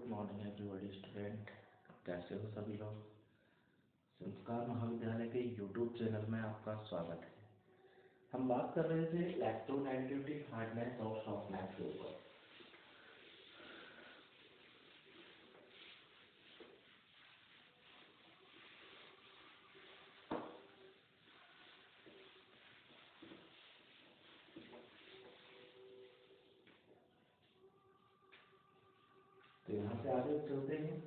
Good morning everybody student. कैसे हो सभी लोग। संस्कार महाविद्यालय के यूट्यूब चैनल में आपका स्वागत है। हम बात कर रहे थे इलेक्ट्रोनेगेटिविटी हार्डनेस और सॉफ्टनेस के ऊपर। तो यहाँ से आगे चलते हैं।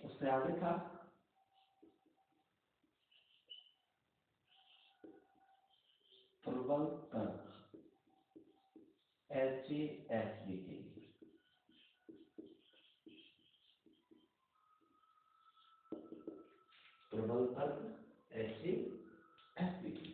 उससे आगे था प्रबल तर्क HASBT। प्रबल तर्क HASBT।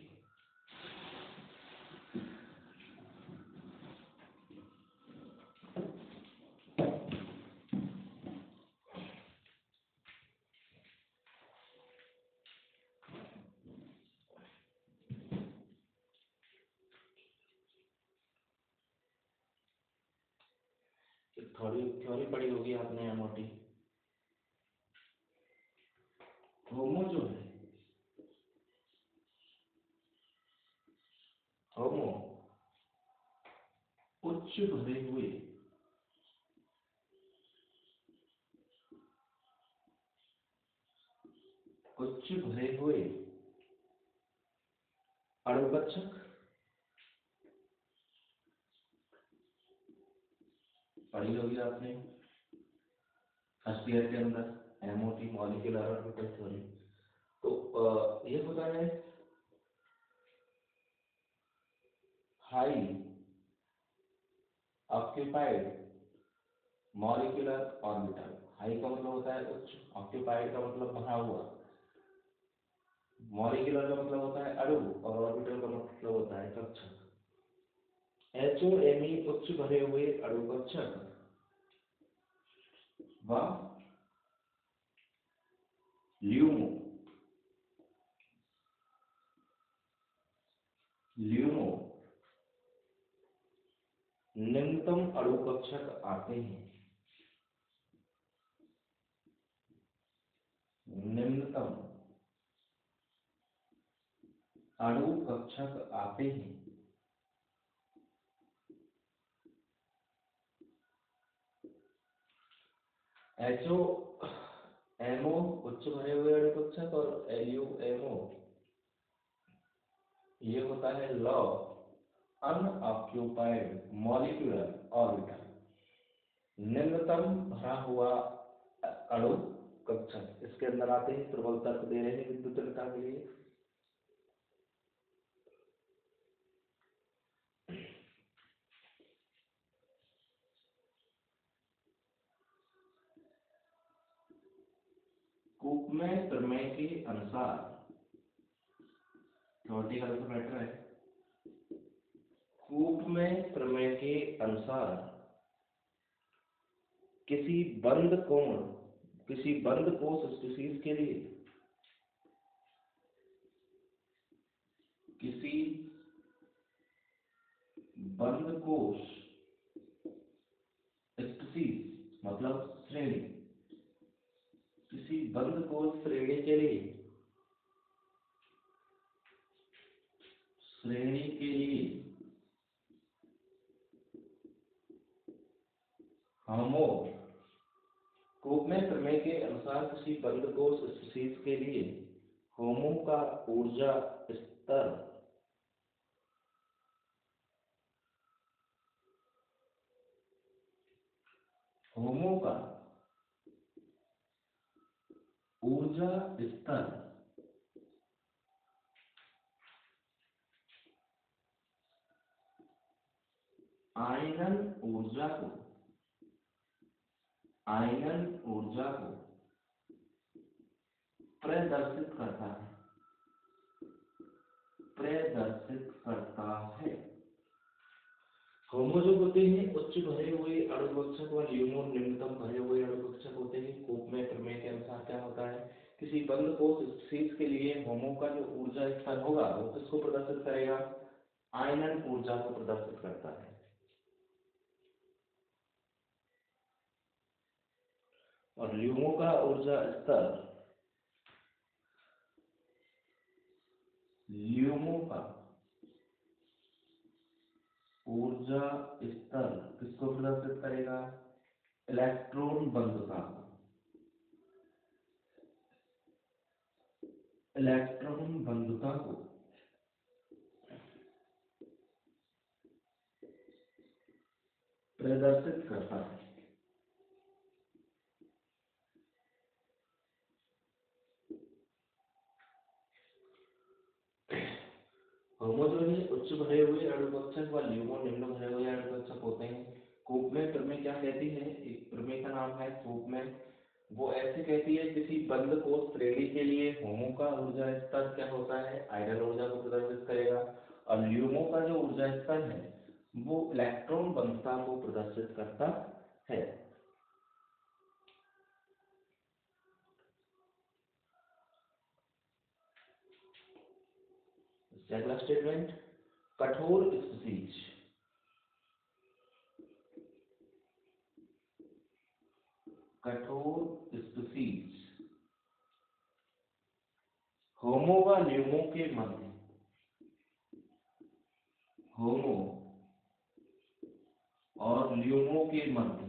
थोड़ी थ्योरी पढ़ी होगी आपने एमओटी। होमो जो है, होमो उच्च भरे हुए अणुकक्षक पढ़ी होगी आपने फर्स्ट ईयर के अंदर एमओटी मॉलिक्यूलर ऑर्बिटल थ्योरी। तो ये होता है high occupied molecular orbital. High का मतलब होता है उच्च, ऑक्यूपाइड का मतलब भरा हुआ, मॉलिक्यूलर का मतलब होता है अणु और ऑर्बिटल का मतलब होता है कक्षक। HOMe उच्च भरे हुए अणु कक्षक व ल्यूमो निम्नतम अणु कक्षक आते हैं। निम्नतम अणु कक्षक आते हैं। HOMO उच्च भरे हुए अणु कक्षक और LUMO ये होता है लॉ अनऑक्यूपाइड मॉलिक्यूलर ऑर्बिटल। निम्नतम भरा हुआ अणु कक्षक इसके अंदर आते ही प्रबल तर्क दे रहे हैं विद्युतनिता के लिए। कूपमैन प्रमेय के अनुसार थ्योरेटिकल तो मैटर है। कूपमैन प्रमेय के अनुसार किसी बंद कोश स्पीशीज के लिए किसी बंद कोश स्पीशीज मतलब श्रेणी, किसी बंद कोश श्रेणी के लिए होमो कूपमैन प्रमेय के अनुसार किसी बंद कोश स्पीशीज के लिए होमो का ऊर्जा स्तर आयनन ऊर्जा को प्रदर्शित करता है। होमो जो होते हैं उच्च भरे हुए अणुकक्षक व ल्यूमो निम्नतम भरे हुए अणुकक्षक होते हैं। कूप में प्रमेय के अनुसार क्या होता है, किसी बंद कोश स्पीशीज के लिए होमो का जो ऊर्जा स्तर होगा वो किसको प्रदर्शित करेगा, आयनन ऊर्जा को प्रदर्शित करता है। और ल्यूमो का ऊर्जा स्तर किसको प्रदर्शित करेगा, इलेक्ट्रॉन बंधुता को प्रदर्शित करता है। होमो जो है उच्च भरे हुए अणुकक्षक व ल्यूमो निम्न भरे हुए अणुकक्षक होते हैं। कूप में प्रमेय क्या कहती है, एक प्रमेय का नाम है कूप में। वो ऐसे कहती है किसी बंद कोश श्रेणी के लिए होमो का ऊर्जा स्तर क्या होता है, आयनन ऊर्जा को प्रदर्शित करेगा। और ल्यूमो का जो ऊर्जा स्तर है वो इलेक्ट्रॉन बंधुता को प्रदर्शित करता है। अगला स्टेटमेंट, कठोर स्पीशीज होमो व ल्यूमो के मध्य होमो और ल्यूमो के मध्य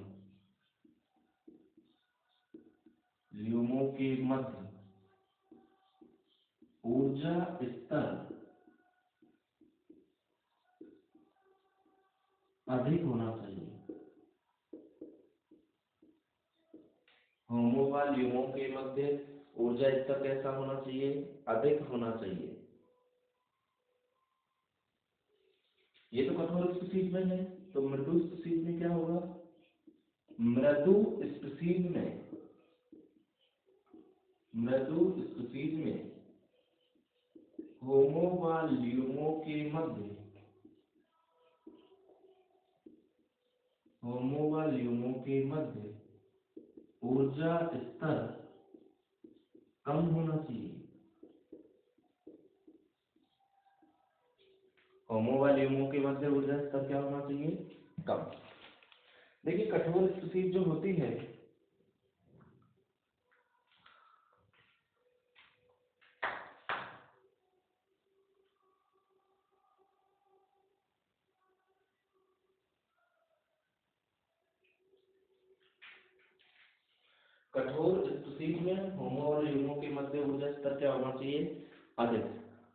ऊर्जा स्तर अधिक होना चाहिए। होमो व ल्यूमो के मध्य ऊर्जा स्तर कैसा होना चाहिए, अधिक होना चाहिए। ये तो कठोर स्पीशीज में है, तो मृदु स्पीशीज में क्या होगा, मृदु स्पीशीज में होमो व ल्यूमो के मध्य ऊर्जा स्तर कम होना चाहिए। होमो व ल्यूमो के मध्य ऊर्जा स्तर क्या होना चाहिए, कम। देखिए कठोर स्पीशीज जो होती है में होमो और ल्यूमो के मध्य ऊर्जा स्तर क्या होना चाहिए, अधिक।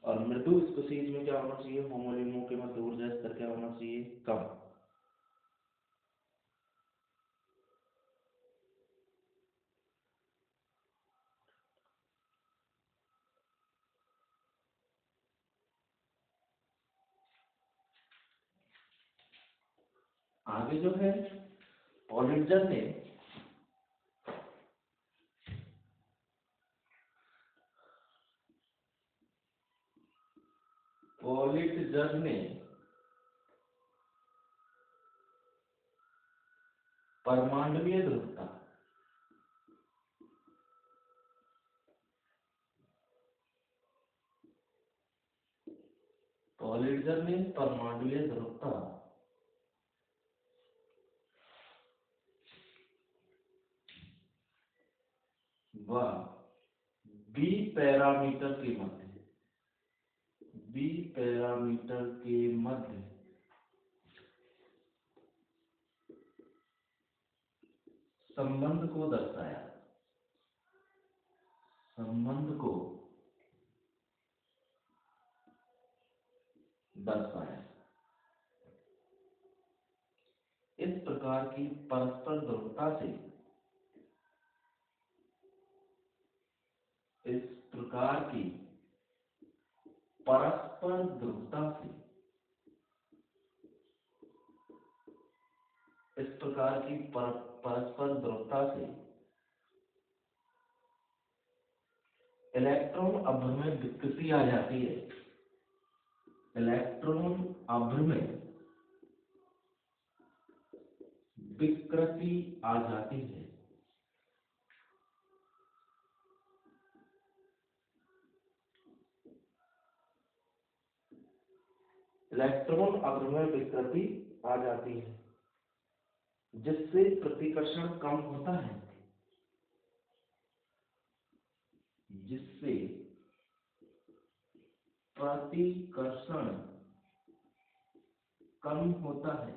और मृदु स्पीशीज में क्या होना चाहिए, होमो ल्यूमो के मध्य ऊर्जा स्तर क्या होना चाहिए, कम। आगे जो है पॉलिट्जर ने परमाणुीय ध्रुवता व बी पैरामीटर के मध्य संबंध को दर्शाया। इस प्रकार की परस्पर ध्रुवता से इस प्रकार की परस्पर ध्रुवता से इलेक्ट्रॉन अभ्र में विकृति आ जाती है। इलेक्ट्रॉन अभ्र में विकृति आ जाती है। इलेक्ट्रॉन अभ्र में विकृति आ जाती है जिससे प्रतिकर्षण कम होता है, जिससे प्रतिकर्षण कम होता है,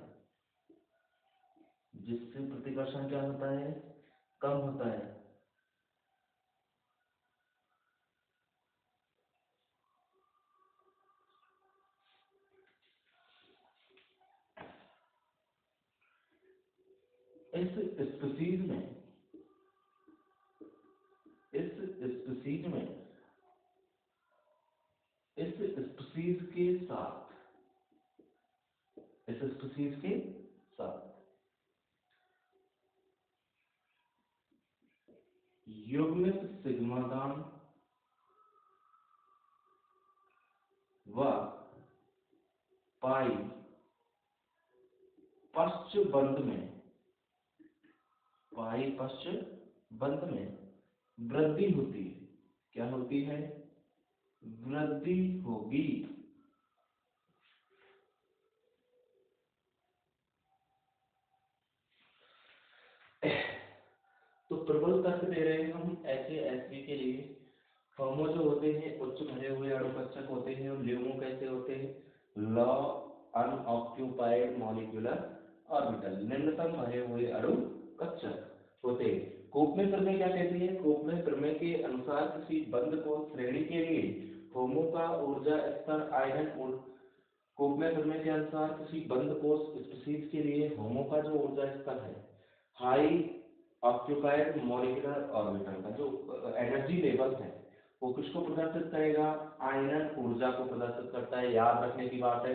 जिससे प्रतिकर्षण क्या होता है, कम होता है। इस स्पीशीज में इस स्पीशीज के साथ युग्मित सिग्मादान व पाई पश्च बंध में वृद्धि होती है। क्या होती है, वृद्धि होगी। तो प्रबल तर्क दे रहे हैं हम HASB के लिए। होमो जो होते हैं उच्च भरे हुए अणु कक्षक होते हैं और ल्यूमो कैसे होते हैं, लो अनऑक्यूपाइड मॉलिक्यूलर ऑर्बिटल, निम्नतम भरे हुए अणु कक्षक होते हैं। कोपमे प्रमेय क्या कहती है, कोपमे प्रमेय के अनुसार किसी बंध को श्रेणी के लिए होमो का ऊर्जा स्तर आयरन कोपमे प्रमेय के अनुसार किसी बंध कोष स्पीशीज के लिए होमो का जो ऊर्जा स्तर है, हाई ऑक्यूपाइड मॉलिक्यूलर ऑर्बिटल का जो एनर्जी लेवल है वो किसको प्रदर्शित करेगा, आयनन ऊर्जा को प्रदर्शित करता है। याद रखने की बात है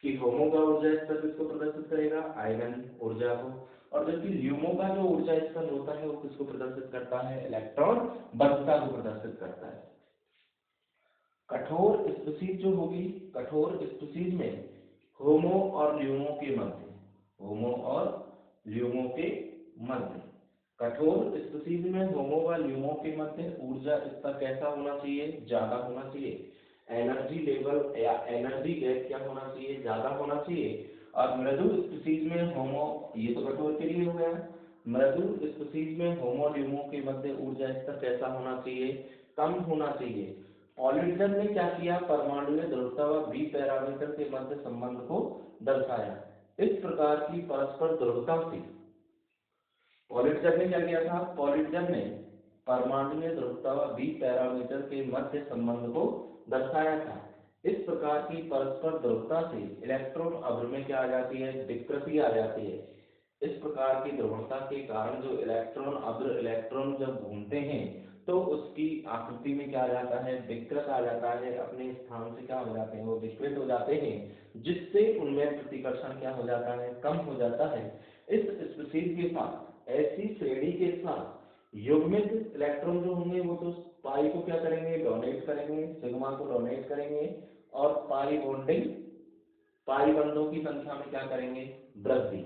कि होमो का ऊर्जा स्तर किसको प्रदर्शित करेगा, आयनन ऊर्जा को, और जबकि ल्यूमो का जो ऊर्जा स्तर होता है वो किसको प्रदर्शित करता है, इलेक्ट्रॉन बद्धता को प्रदर्शित करता है। कठोर स्पीशीज जो होगी, कठोर स्पीशीज में होमो और ल्यूमो के मध्य कठोर स्पीशीज में होमो व ल्यूमो के मध्य ऊर्जा स्तर कैसा होना चाहिए, ज्यादा होना चाहिए। एनर्जी लेवल या एनर्जी गैप क्या होना चाहिए, ज्यादा होना चाहिए। और मृदु स्पीशीज में होमो, ये तो कठोर के लिए हो गया, मृदु स्पीशीज में होमो ल्यूमो के मध्य ऊर्जा स्तर कैसा होना चाहिए, कम होना चाहिए। पॉलिट्जन ने क्या किया, परमाणु ध्रुवता व बी पैरामीटर के मध्य संबंध को दर्शाया। इस प्रकार की परस्पर ध्रुवता से पॉलिट्जन ने क्या किया था, पॉलिट्जन ने परमाणु ध्रुवता व बी पैरामीटर के मध्य संबंध को दर्शाया था। इस प्रकार की परस्पर ध्रुवता से इलेक्ट्रॉन अभ्र में क्या आ जाती है, विकृति आ जाती है। इस प्रकार की ध्रुवता के कारण जो इलेक्ट्रॉन अभ्र इलेक्ट्रॉन जब घूमते हैं तो उसकी आकृति में क्या आ जाता है, विकृत आ जाता है, अपने स्थान से क्या हो जाते हैं, वो विकृत हो जाते हैं, जिससे उनमें प्रतिकर्षण क्या हो जाता है, कम हो जाता है। इस स्पीशीज के साथ, ऐसी श्रेणी के साथ युग्मित इलेक्ट्रॉन जो होंगे वो तो पाई को क्या करेंगे, डोनेट करेंगे, सिग्मा को डोनेट करेंगे, और पाई बंधों की संख्या में क्या करेंगे, वृद्धि,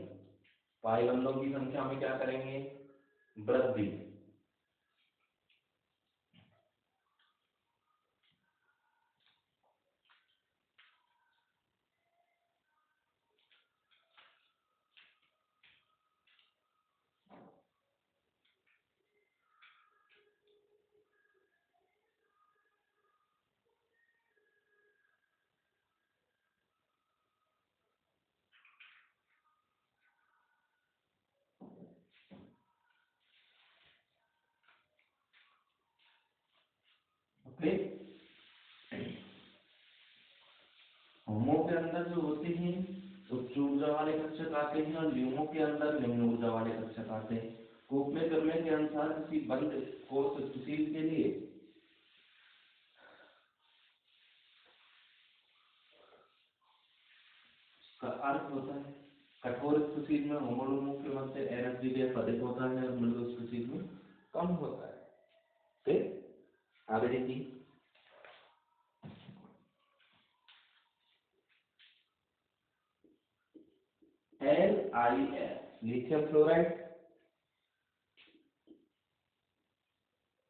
पाई बंधों की संख्या में क्या करेंगे, वृद्धि। ओके, होमो के अंदर जो होते हैं उच्च ऊर्जा वाले कक्षक आते हैं और ल्यूमो के अंदर निम्न ऊर्जा वाले कक्षक आते हैं। कोपमे प्रमेय के अनुसार किसी बंध कोष स्पीशीज के लिए का अर्थ होता है कठोर स्पीशीज में होमोलोगों के मध्य एनर्जी गैप अधिक होता है और मृदु स्पीशीज में कम होता है। फिर आगे देखिए, LiF lithium fluoride,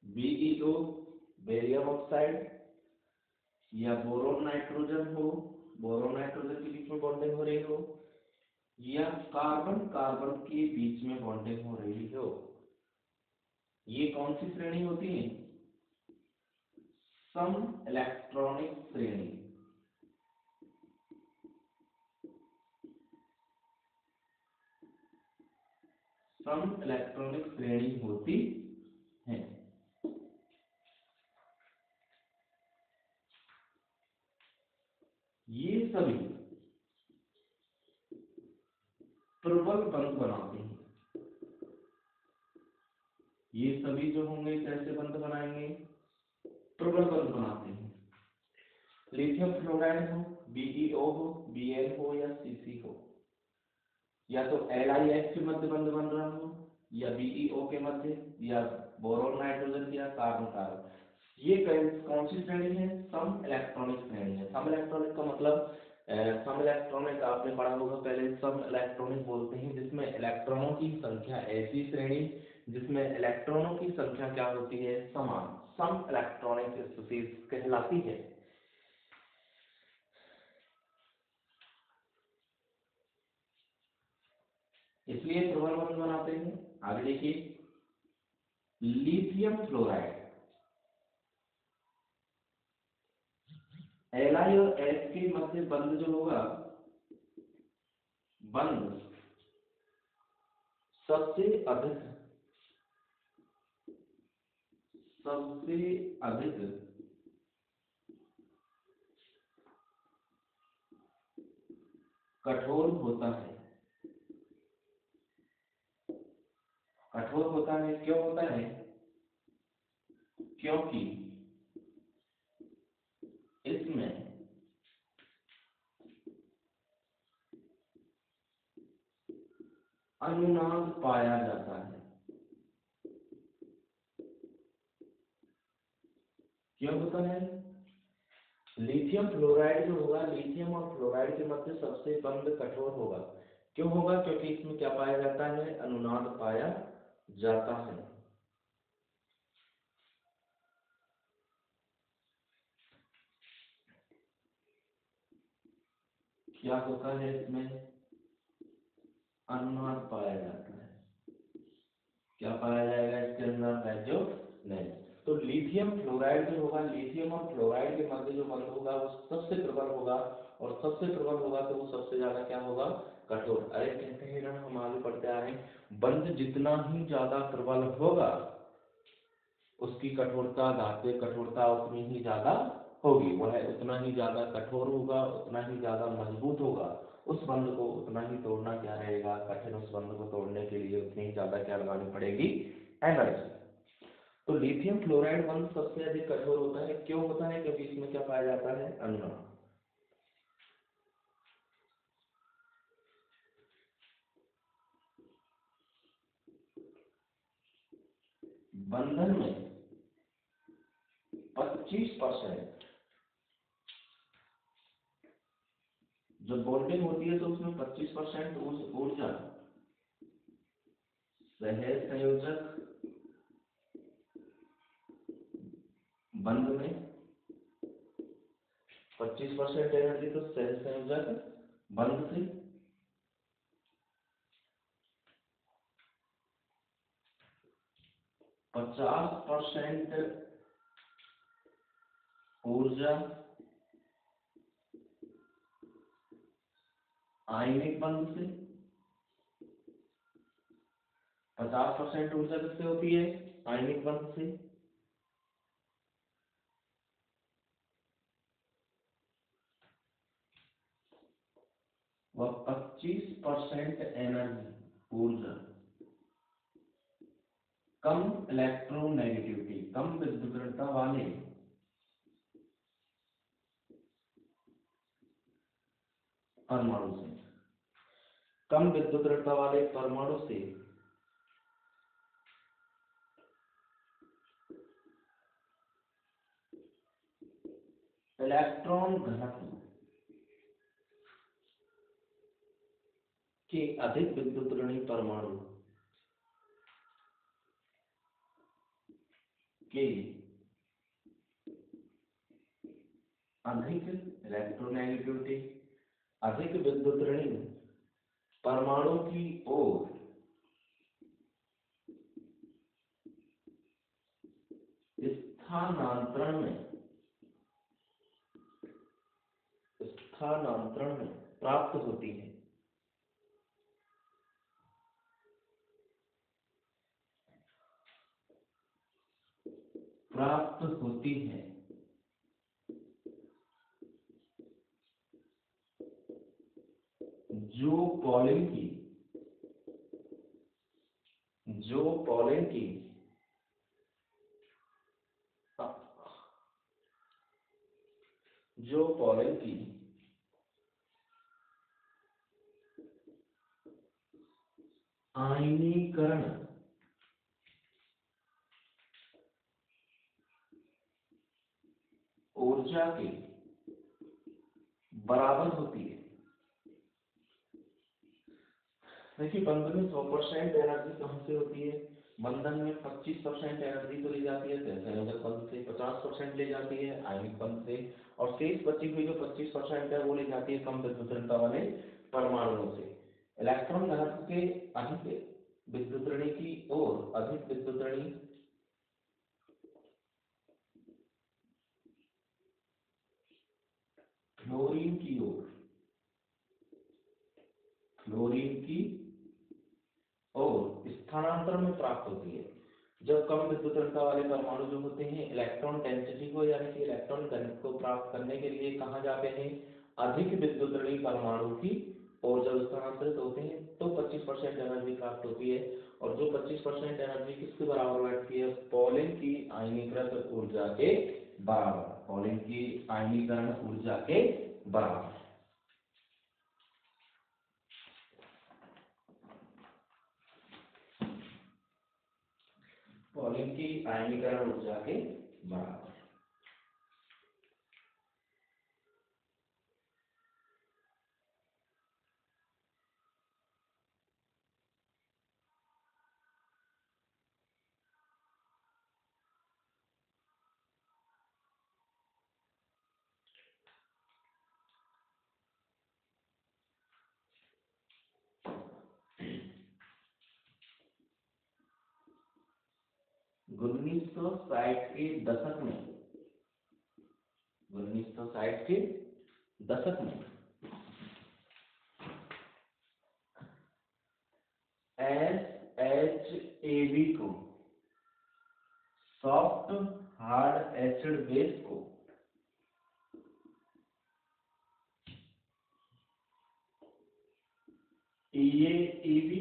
BeO barium oxide, या बोरोन नाइट्रोजन हो, बोरोन नाइट्रोजन के बीच में बॉन्डिंग हो रही हो, या कार्बन कार्बन के बीच में बॉन्डिंग हो रही हो, ये कौन सी श्रेणी होती है? सम इलेक्ट्रॉनिक श्रेणी। सम इलेक्ट्रॉनिक श्रेणी होती है। ये सभी प्रबल बंध बनाते हैं। ये सभी जो होंगे कैसे बंध बनाएंगे? प्रबल बंध बनाते हैं। लिथियम फ्लोराइड हो, BeO हो, Bl हो या Cc हो, या तो LiF के मध्य बंध बन रहा हो, या BeO के मध्य, या बोरोन नाइट्रोजन या कार्बन कार्बन। ये कौन सी श्रेणी है? सम इलेक्ट्रॉनिक श्रेणी है। सम इलेक्ट्रॉनिक का मतलब, सम इलेक्ट्रॉनिक आपने पढ़ा होगा पहले। सम इलेक्ट्रॉनिक बोलते हैं जिसमें इलेक्ट्रॉनों की संख्या, ऐसी श्रेणी जिसमें इलेक्ट्रॉनों की संख्या क्या होती है? समान, सम इलेक्ट्रॉनिक स्पीशीज कहलाती है। इसलिए प्रबल बंध बनाते हैं। आगे देखिए, लिथियम फ्लोराइड, Li और F के मध्य बंध जो होगा, बंध सबसे अधिक कठोर होता है। कठोर होता है क्यों होता है? क्योंकि इसमें अनुनाद पाया जाता है। क्यों होता है? लिथियम फ्लोराइड जो होगा, लिथियम और फ्लोराइड के मध्य सबसे बंध कठोर होगा। क्यों होगा? क्योंकि इसमें क्या पाया जाता है? अनुनाद पाया जाता है। क्या होता है? इसमें अनुनाद पाया जाता है। क्या पाया जाएगा इसके अंदर? नाइट्रोजन। तो लिथियम फ्लोराइड जो होगा, लिथियम और फ्लोराइड के मध्य जो बंध होगा वो सबसे प्रबल होगा, और सबसे प्रबल होगा तो वो सबसे ज्यादा क्या होगा? कठोर। अरे कहते हैं ना, हम आगे पढ़ते आ रहे हैं, बंध जितना ही ज्यादा प्रबल होगा उसकी कठोरता, धात्विक कठोरता उतनी ही ज्यादा होगी। वह उतना ही ज्यादा कठोर होगा, उतना ही ज्यादा मजबूत होगा। उस बंध को उतना ही तोड़ना क्या रहेगा? कठिन। उस बंध को तोड़ने के लिए उतनी ही ज्यादा क्या लगानी पड़ेगी? एनर्जी। तो लिथियम फ्लोराइड बंध सबसे अधिक कठोर होता है। क्यों होता है? क्योंकि इसमें क्या पाया जाता है? अनुनाद। बंधन में 25%, जब बॉन्डिंग होती है तो उसमें 25% ऊर्जा सह संयोजक बंध में, 25% एनर्जी तो सह संयोजक बंध से, 50% ऊर्जा आयनिक बंध से। 50% ऊर्जा किससे होती है? आयनिक बंध से। वह 25% एनर्जी, ऊर्जा कम इलेक्ट्रोनेगेटिविटी, कम विद्युतीयता वाले परमाणु से। कम विद्युत ऋणता वाले परमाणु से इलेक्ट्रॉन घनत्व के अधिक विद्युत ऋणी परमाणु के अधिक इलेक्ट्रोनेगेटिविटी, अधिक विद्युत ऋणी परमाणु की ओर स्थानांतरण में प्राप्त होती है। जो पॉलिन की आयनीकरण ऊर्जा के बराबर होती है। देखिए बंधन में 100% एनर्जी कहाँ से होती है? बंधन में 25% एनर्जी तो ली जाती है संयोजक बंध से, 50% ले जाती है आयनिक बंध से, और शेष बची हुई जो 25% है वो ले जाती है कम विद्युत ऋणता वाले परमाणुओं से। इलेक्ट्रॉन घनत्व के अधिक विद्युत ऋणी की ओर अधिक विद्युत ऋणी फ्लोरीन की और स्थानांतरण में प्राप्त होती है। जब कम विद्युत ऋणता वाले परमाणु जो होते हैं इलेक्ट्रॉन डेंसिटी को यानी कि इलेक्ट्रॉन घनत्व को प्राप्त करने के लिए कहाँ जाते हैं? अधिक विद्युत ऋणी परमाणु की और जब स्थानांतरित होते हैं तो 25% एनर्जी प्राप्त होती है, और जो 25% एनर्जी किसके बराबर बैठती है? पॉलिन की आयनीकृत ऊर्जा के बराबर, पॉलिन की आयनीकरण ऊर्जा के बराबर। पॉलिन की आयनीकरण ऊर्जा के बराबर। उन्नीस सौ साठ के दशक में SHAV को सॉफ्ट हार्ड एसिड बेस को EAEV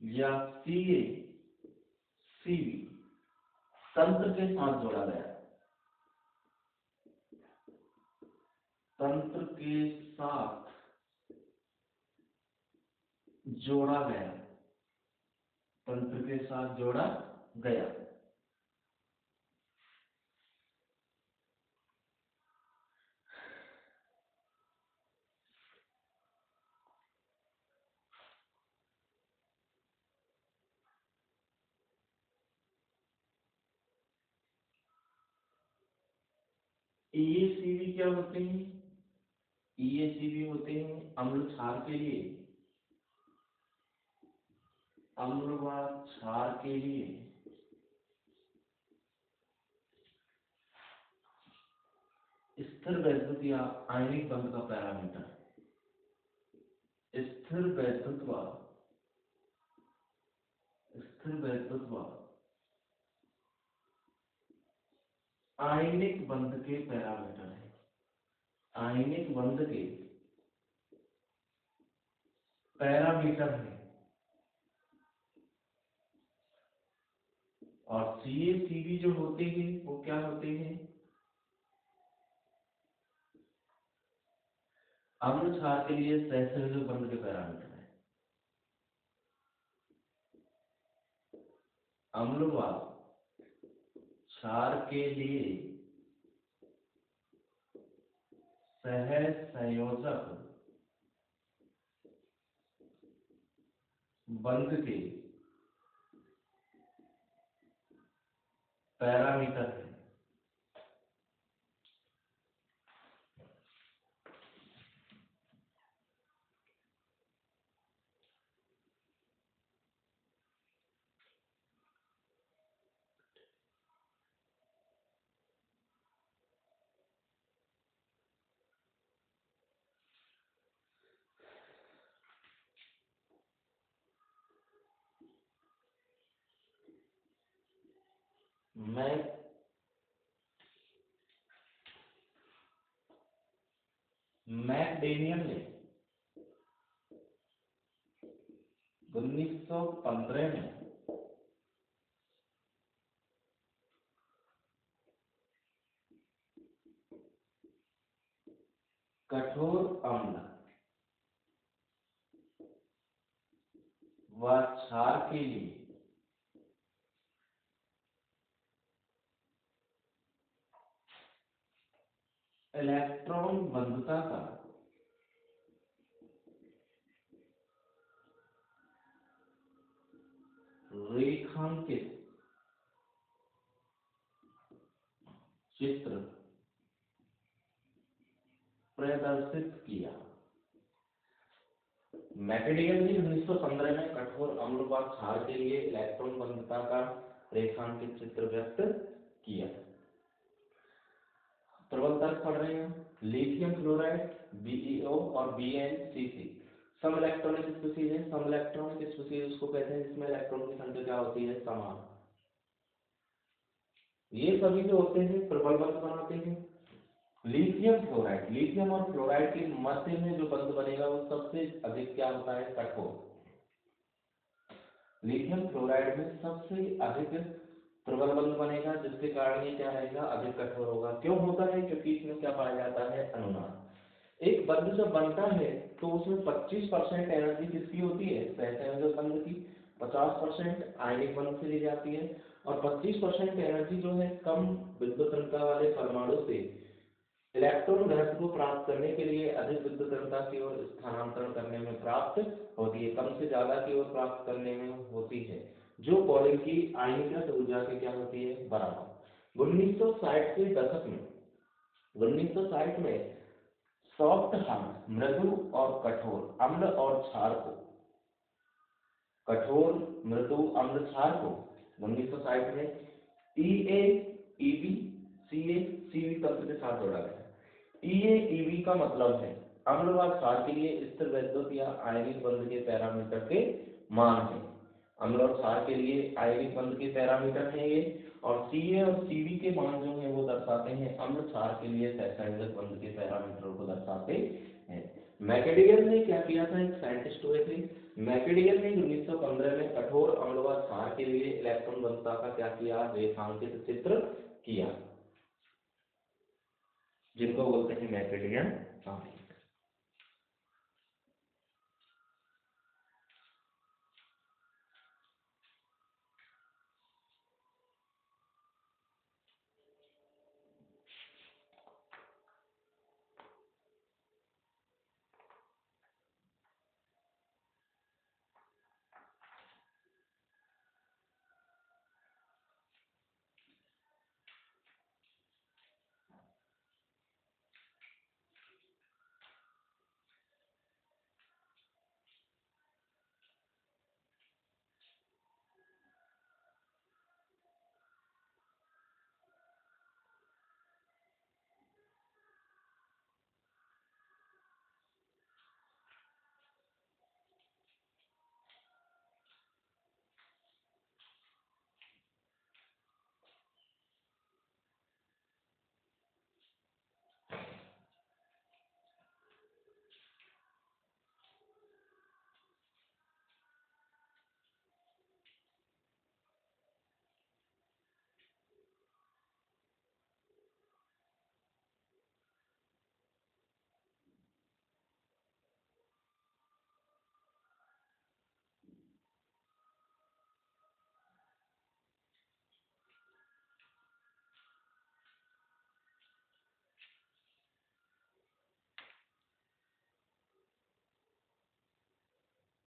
या CACV तंत्र के साथ जोड़ा गया। तंत्र के साथ जोड़ा गया। EACV क्या होते हैं? EACV होते हैं अम्ल क्षार के लिए, अम्ल व क्षार के लिए स्थिर वैद्युत या आयनिक बंध का पैरामीटर। स्थिर वैद्युत आयनिक बंध के पैरामीटर है। आयनिक बंध के पैरामीटर है। और CACV जो होते हैं वो क्या होते हैं? अम्ल क्षार के लिए सहसंयोजक बंध के पैरामीटर है। अम्ल व क्षार के लिए सहसंयोजक बंध के पैरामीटर है। मैकडेनियल ने 1915 में कठोर अम्ल व क्षार के लिए इलेक्ट्रॉन बंधुता का रेखांकित चित्र प्रदर्शित किया। मैकडेनियल ने 1915 में कठोर अम्ल व क्षार के लिए इलेक्ट्रॉन बंधुता का रेखांकित चित्र व्यक्त किया। प्रबल तर्क पढ़ रहे हैं। लिथियम फ्लोराइड BeO और BnCC सम इलेक्ट्रॉनिक स्पीशीज है। सम इलेक्ट्रॉनिक स्पीशीज उसको कहते हैं जिसमें इलेक्ट्रॉन की संख्या क्या होती है, समान। ये सभी जो होते हैं प्रबल बंध बनाते हैं। लिथियम फ्लोराइड, लिथियम और फ्लोराइड के मध्य में जो बंध बनेगा वो सबसे अधिक क्या होता है, कठोर। लिथियम फ्लोराइड में सबसे अधिक प्रबल बंध बनेगा, जिसके कारण ये क्या रहेगा, अधिक कठोर होगा। क्यों होता है, क्योंकि इसमें क्या पाया जाता है, अनुनाद। एक बंध जब बनता है तो उसमें 25% एनर्जी किसकी होती है, सहसंयोजक बंध की, 50% आयनिक बंध से ली जाती है, और 25% एनर्जी जो है कम विद्युत ऋणता वाले परमाणु से इलेक्ट्रॉन घनत्व को प्राप्त करने के लिए अधिक विद्युत ऋणता की ओर स्थानांतरण करने में प्राप्त होती है, कम से ज्यादा की ओर प्राप्त करने में होती है, जो पॉलिन की आयनीकृत ऊर्जा के क्या होती है, बराबर। 1960 के दशक में 1960 में सॉफ्ट हार्ड, मृदु और कठोर अम्ल और क्षार को, कठोर मृदु अम्ल क्षार को 1960 में EA EB CA CV तंत्र के साथ जोड़ा गया। EA EB का मतलब है अम्ल व क्षार के लिए स्थिर वैद्युत या आयनिक बंध के पैरामीटर के मान है। अम्ल और क्षार के लिए आयनिक बंध के पैरामीटर है ये, और CA और CV के मान जो है वो दर्शाते हैं अम्ल क्षार के लिए सहसंयोजक बंध के पैरामीटर को दर्शाते हैं। मैकडेनियल ने क्या किया था, एक साइंटिस्ट हुए थे मैकडेनियल ने 1915 में कठोर अम्ल व क्षार के लिए इलेक्ट्रॉन बंधुता का क्या किया, रेखांकित चित्र किया, जिनको बोलते हैं मैकडेनियल।